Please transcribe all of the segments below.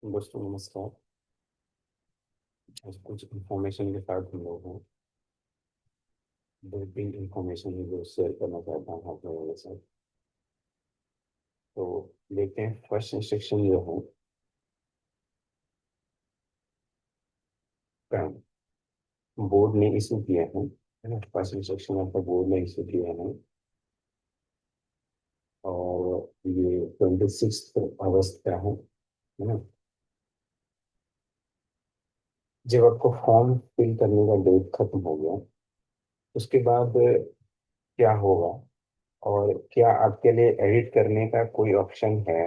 दोस्तों नमस्कार। आज कुछ इंफॉर्मेशन के साथ हम लोग हैं। दो तीन इंफॉर्मेशन जो शेयर करना चाहता हूँ आप लोगों के साथ। तो देखते हैं फर्स्ट इंस्ट्रक्शन जो है बोर्ड ने इशू किया है ना। फर्स्ट इंस्ट्रक्शन आपका बोर्ड ने इशू किया है और ये 26 अगस्त का है ना। जब आपको फॉर्म फिल करने का डेट खत्म हो गया उसके बाद क्या होगा और क्या आपके लिए एडिट करने का कोई ऑप्शन है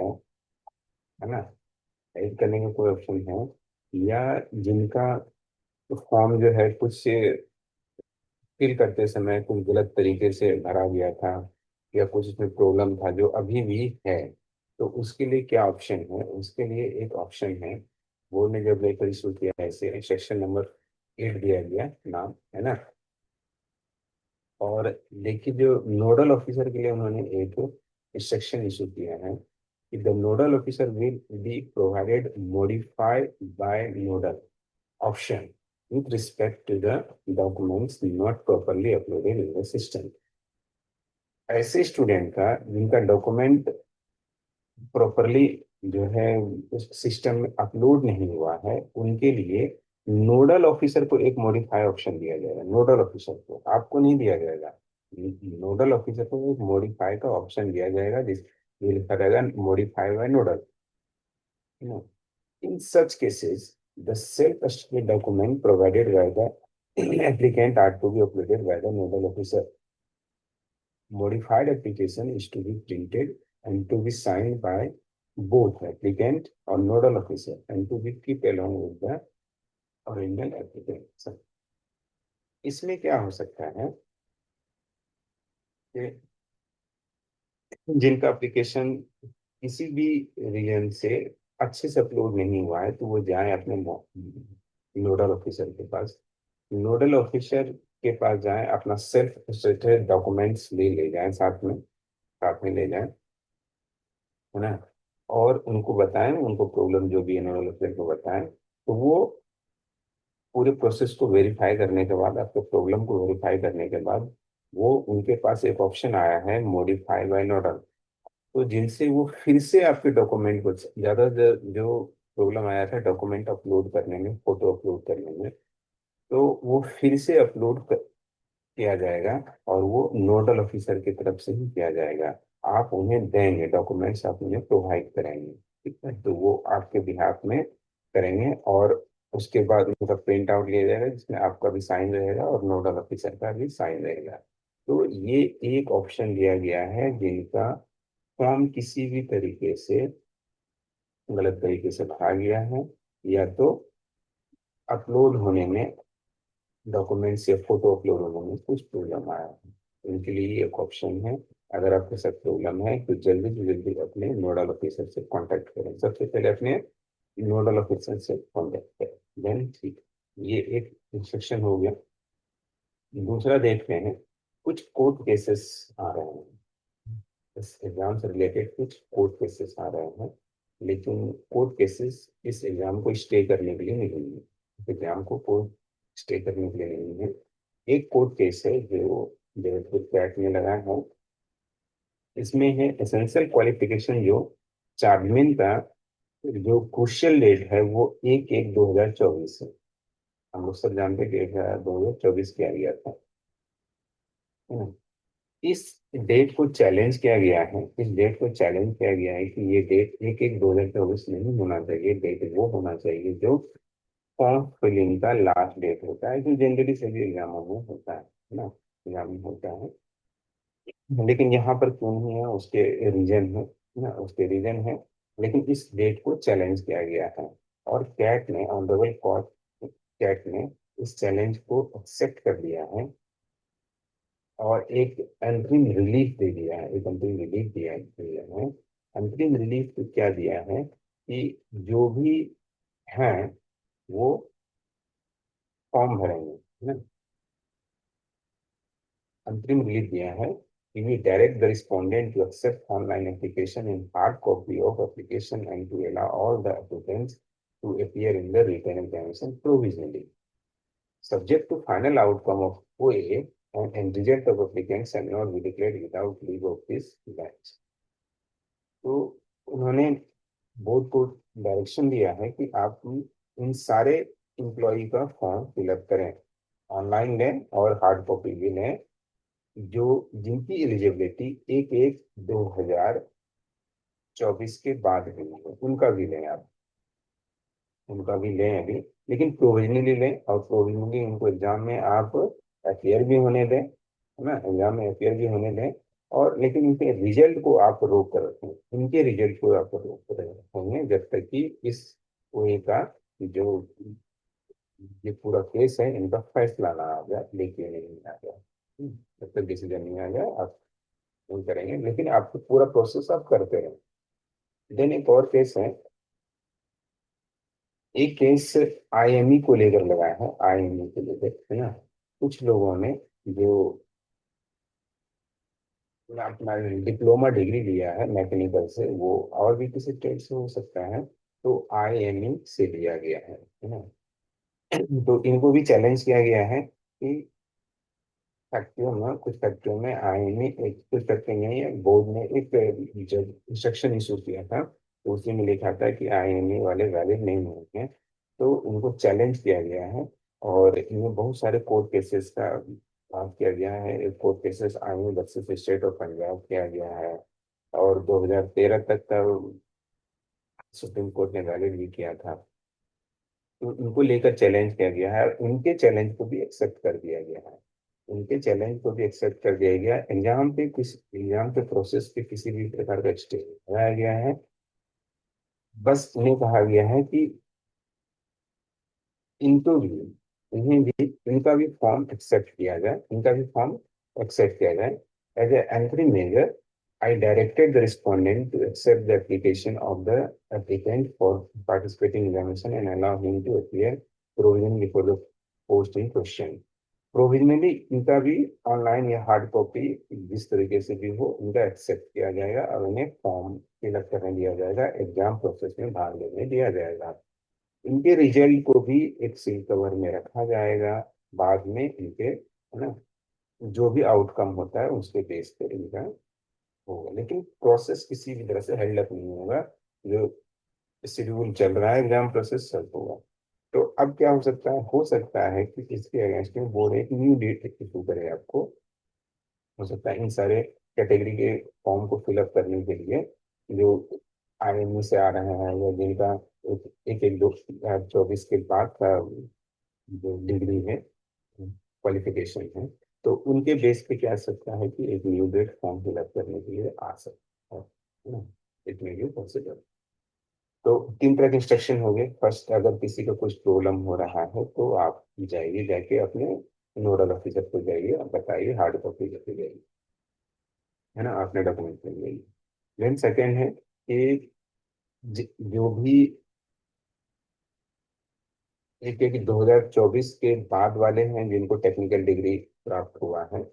ना। एडिट करने का कोई ऑप्शन है या जिनका फॉर्म जो है कुछ फिल करते समय कुछ गलत तरीके से भरा गया था या कुछ उसमें प्रॉब्लम था जो अभी भी है। तो उसके लिए क्या ऑप्शन है, उसके लिए एक ऑप्शन है। बोर्ड ने जब लेकर इशू किया है इसे सेक्शन नंबर 8 दिया गया नाम है ना। और लेकिन जो नोडल ऑफिसर के लिए उन्होंने एक इंस्ट्रक्शन इशू किया है कि the nodal officer will be provided modify by nodal option with respect to the documents not properly uploaded in the system। ऐसे स्टूडेंट का जिनका डॉक्यूमेंट प्रॉपरली जो है उस सिस्टम में अपलोड नहीं हुआ है उनके लिए नोडल ऑफिसर को एक मॉडिफाई ऑप्शन दिया जाएगा। नोडल ऑफिसर को, आपको नहीं दिया जाएगा। नोडल ऑफिसर को एक मॉडिफाई का ऑप्शन दिया जाएगा जिस ये लिखा रहेगा modify by nodal. In such cases, the self-attested document provided by the applicant are to be uploaded by the nodal officer. Modified application is to be printed and to be signed by both applicant or nodal officer and to be kept along with the original application। इसमें क्या हो सकता है कि जिनका application किसी भी reason से अच्छे से अपलोड नहीं हुआ है तो वो जाए अपने नोडल ऑफिसर के पास। नोडल ऑफिसर के पास जाएं, अपना सेल्फ एटेस्टेड डॉक्यूमेंट्स ले जाएं, साथ में ले जाएं है ना। और उनको बताएं, उनको प्रॉब्लम जो भी है नोडल ऑफिसर को बताएं तो वो पूरे प्रोसेस को वेरीफाई करने के बाद, आपके प्रॉब्लम को वेरीफाई करने के बाद वो उनके पास एक ऑप्शन आया है मॉडिफाई बाय नोडल। तो जिनसे वो फिर से आपके डॉक्यूमेंट को ज्यादा जो प्रॉब्लम आया था डॉक्यूमेंट अपलोड करने में, फोटो अपलोड करने में, तो वो फिर से किया जाएगा और वो नोडल ऑफिसर की तरफ से ही किया जाएगा। आप उन्हें देंगे डॉक्यूमेंट्स, आप उन्हें प्रोवाइड कराएंगे, ठीक है। तो वो आपके बिहाफ में करेंगे और उसके बाद उनका प्रिंट आउट लिया जाएगा जिसमें आपका भी साइन रहेगा और नोडल ऑफिसर का भी साइन रहेगा। तो ये एक ऑप्शन दिया गया है जिनका फॉर्म किसी भी तरीके से गलत तरीके से भरा गया है या तो अपलोड होने में, डॉक्यूमेंट्स या फोटो अपलोड होने में कुछ प्रॉब्लम आया है, तो इनके लिए ये एक ऑप्शन है। अगर आपके साथ प्रॉब्लम है तो जल्दी से जल्दी अपने नोडल ऑफिसर से कांटेक्ट करें। सबसे पहले अपने नोडल ऑफिसर से कांटेक्ट करें, देन ठीक। ये एक इंस्ट्रक्शन हो गया। दूसरा देखते हैं, कुछ कोर्ट केसेस आ रहे हैं। इस एग्जाम से रिलेटेड कुछ कोर्ट केसेस आ रहे हैं, लेकिन कोर्ट केसेस इस एग्जाम को स्टे करने के लिए नहीं है। इस एग्जाम को कोर्ट स्टे करने के लिए नहीं है। एक कोर्ट केस है जो जबलपुर कैट में लगा है। इसमें है एसेंशियल क्वालिफिकेशन जो चार्जमेन का जो क्रूशियल डेट है वो 1/1/2024 है। हम लोग सब जानते हैं कि 1/2024 किया गया था, है ना। इस डेट को चैलेंज किया गया है, इस डेट को चैलेंज किया गया है कि ये डेट 1/1/2024 नहीं होना चाहिए। डेट वो होना चाहिए जो फॉर्म फिलिंग का लास्ट डेट होता है, जो जनरली सभी एग्जामों में होता है ना, एग्जाम में होता है। लेकिन यहाँ पर क्यों नहीं है, उसके रीजन है ना, उसके रीजन है। लेकिन इस डेट को चैलेंज किया गया है और कैट ने, ऑनरेबल कोर्ट कैट ने इस चैलेंज को एक्सेप्ट कर लिया है और एक अंतरिम रिलीफ दे दिया है, एक अंतरिम रिलीफ दिया है। अंतरिम रिलीफ तो क्या दिया है कि जो भी हैं वो फॉर्म भरेंगे, है ना। अंतरिम रिलीफ दिया है We direct the respondent to accept online application in hard copy of application and to allow all the applicants to appear in the written examination provisionally. Subject to final outcome of OA and result of applicants shall not be declared without leave of this bench. तो उन्होंने board को direction दिया है कि आप इन सारे employee का form fill up करें, ऑनलाइन लें और हार्ड कॉपी भी लें, जो जिनकी एलिजिबिलिटी 1/1/2024 के बाद हुई है, उनका भी लें आप, उनका भी लें अभी, लेकिन प्रोविजनली लें, और प्रोविजनली उनको एग्जाम में आप अपियर भी होने दें, है ना, एग्जाम में अपियर भी होने दें, और लेकिन इनके रिजल्ट को आप रोक कर रखें, इनके रिजल्ट को आप रोक कर रखेंगे जब तक कि इस ओए का जो ये पूरा केस है इनका फैसला ना आ जाए, लेके नहीं आ जाए, जब तक डिसीजन नहीं आ जाए आप नहीं करेंगे, लेकिन आपको पूरा प्रोसेस आप करते रहें। देन एक और केस है, एक केस आईएमई को लेकर लगाया है, आईएमई को लेकर, है ना, कुछ लोगों ने जो अपना डिप्लोमा डिग्री लिया है मैकेनिकल से, वो और भी किसी ट्रेड से हो सकता है, तो आईएमई से लिया गया है ना, तो इनको भी चैलेंज किया गया है कि फैक्ट्रियों में, कुछ फैक्ट्रियों में आईएमई, कुछ फैक्ट्री में बोर्ड ने एक इंस्ट्रक्शन इशू किया था, तो उसी में लिखा था कि आईएमई वाले वैलिड नहीं होंगे, तो उनको चैलेंज किया गया है, और इनमें बहुत सारे कोर्ट केसेस का बात किया गया है, court cases IME versus state of Punjab किया गया है, और 2013 तक का सुप्रीम कोर्ट ने वैलिड भी किया था, तो इनको लेकर चैलेंज किया गया है, और उनके चैलेंज को भी एक्सेप्ट कर दिया गया है, उनके चैलेंज को भी एक्सेप्ट कर दिया गया, एग्जाम के प्रोसेस पे किसी भी प्रकार का स्टे लगाया गया है, बस उन्हें कहा गया है कि इनको भी, इन्हें भी, इनका भी फॉर्म एक्सेप्ट किया जाए, इनका भी फॉर्म एक्सेप्ट किया जाए। As a entry measure, I directed the respondent to accept the application of the applicant for participating examination and allow him to appear provisionally for the post in question. Provisionally इनका भी online या hard copy जिस तरीके से भी हो, इनका accept किया जाएगा और उन्हें फॉर्म फिलअप करने दिया जाएगा, एग्जाम प्रोसेस में भाग लेने दिया जाएगा, इनके रिजल्ट को भी एक सील कवर में रखा जाएगा, बाद में इनके, है ना, जो भी आउटकम होता है उसके बेस पर इनका होगा, लेकिन प्रोसेस किसी भी तरह से हेल्ड अप नहीं होगा, जो शेड्यूल चल रहा है एग्जाम प्रोसेस सब होगा। तो अब क्या हो सकता है कि इसके अगेंस्ट में बोर्ड एक न्यू डेट इशू करे आपको, हो सकता है इन सारे कैटेगरी के फॉर्म को फिलअप करने के लिए जो आईएमई से आ रहे हैं, या जिनका एक 2024 के बाद का जो डिग्री है, क्वालिफिकेशन है, तो उनके बेस पे क्या आ सकता है कि एक न्यू डेट फॉर्म फिलअप करने के लिए आ सकता है, इट मे बी पॉसिबल। तो 3 तरह के इंस्ट्रक्शन हो गए। फर्स्ट, अगर किसी का कुछ प्रॉब्लम हो रहा है तो आप जाइए, जाके अपने नोडल ऑफिसर को जाइए और बताइए, हार्ड कॉपी लेके जाइए, है ना, अपने डॉक्यूमेंट ले जाइए। देन सेकेंड है कि जो भी एक है कि 2024 के बाद वाले हैं जिनको टेक्निकल डिग्री प्राप्त हुआ है,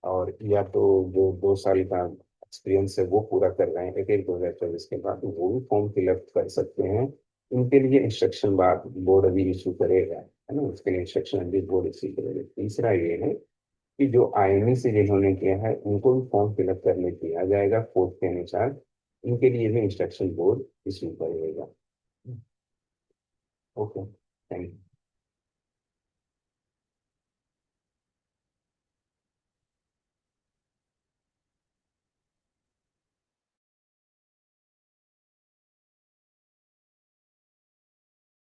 और या तो जो 2 साल का एक्सपीरियंस है वो पूरा कर रहे हैं, एक एक 2024 के बाद, तो वो भी फॉर्म फिलअप कर सकते हैं। इनके लिए इंस्ट्रक्शन बाद बोर्ड अभी इशू करेगा, है ना, उसके लिए इंस्ट्रक्शन अभी बोर्ड इशू करेगा। तीसरा ये है कि जो आईएमई से जिन्होंने किया है उनको भी फॉर्म फिलअप करने दिया जाएगा कोर्ट के अनुसार, इनके लिए भी इंस्ट्रक्शन बोर्ड इशू करेगा। Okay, thank you.